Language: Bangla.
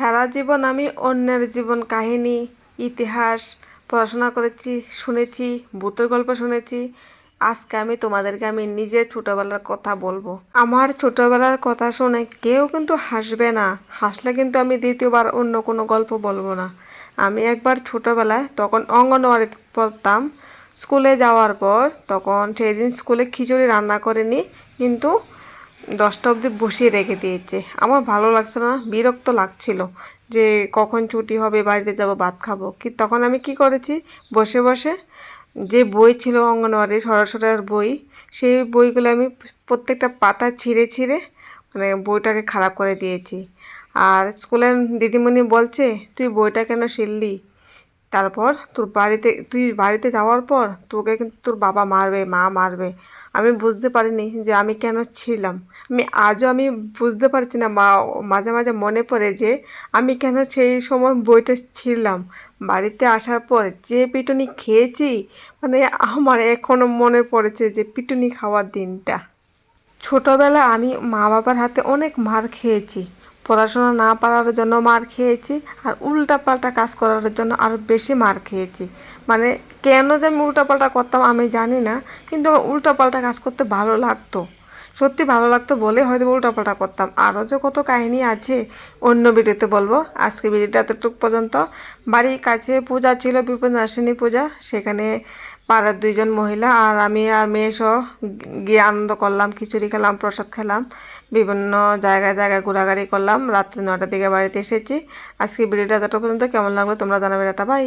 সারা জীবন আমি অন্যের জীবন কাহিনী, ইতিহাস পড়াশোনা করেছি, শুনেছি, ভূতের গল্প শুনেছি। আজকে আমি তোমাদেরকে নিজের ছোটবেলার কথা বলবো। আমার ছোটবেলার কথা শুনে কেউ কিন্তু হাসবে না। হাসলে কিন্তু আমি দ্বিতীয়বার অন্য কোনো গল্প বলবো না। আমি একবার ছোটবেলায় তখন অঙ্গনওয়াড়িতে পড়তাম। স্কুলে যাওয়ার পর তখন সেদিন স্কুলে খিচুড়ি রান্না করেনি, কিন্তু 10টা অবধি বসিয়ে রেখে দিয়েছে। আমার ভালো লাগছিল না, বিরক্ত লাগছিল যে কখন ছুটি হবে, বাড়িতে যাব, ভাত খাবো। তখন আমি কি করেছি, বসে বসে যে বই ছিল অঙ্গনওয়াড়ির সরাসরি বই, সেই বইগুলো আমি প্রত্যেকটা পাতা ছিঁড়ে ছিঁড়ে মানে বইটাকে খারাপ করে দিয়েছি। আর স্কুলের দিদিমণি বলছে, তুই বইটা কেন ছিঁড়লি? তারপর তুই বাড়িতে যাওয়ার পর তোকে কিন্তু তোর বাবা মারবে, মা মারবে। আমি বুঝতে পারিনি যে আমি কেন ছিলাম। আমি বুঝতে পারছি না। মাঝে মাঝে মনে পড়ে যে আমি কেন সেই সময় বইটা ছিঁড়লাম। বাড়িতে আসার পর যে পিটুনি খেয়েছি, মানে আমার এখনো মনে পড়েছে যে পিটুনি খাওয়ার দিনটা। ছোটবেলায় আমি মা বাবার হাতে অনেক মার খেয়েছি। পড়াশোনা না পারার জন্য মার খেয়েছি, আর উল্টাপাল্টা কাজ করার জন্য আরও বেশি মার খেয়েছি। মানে কেন যে আমি উল্টাপাল্টা করতাম আমি জানি না, কিন্তু আমার উল্টাপাল্টা কাজ করতে ভালো লাগতো। সত্যি ভালো লাগতো বলে হয়তো উল্টাপাল্টা করতাম। আরও যে কত কাহিনী আছে অন্য ভিডিওতে বলবো। আজকে ভিডিওটা এতটুকু পর্যন্ত। বাড়ির কাছে পূজা ছিল, বিপন্নাসিনী পূজা। সেখানে পাড়ার 2জন মহিলা আর আমি আর মেয়ে সহ গিয়ে আনন্দ করলাম, খিচুড়ি খেলাম, প্রসাদ খেলাম, বিভিন্ন জায়গায় জায়গায় ঘোরাঘুরি করলাম। রাত্রি 9টার দিকে বাড়িতে এসেছি। আজকে ভিডিওটা এতটুকু পর্যন্ত। কেমন লাগলো তোমরা জানাবে। Tata, by.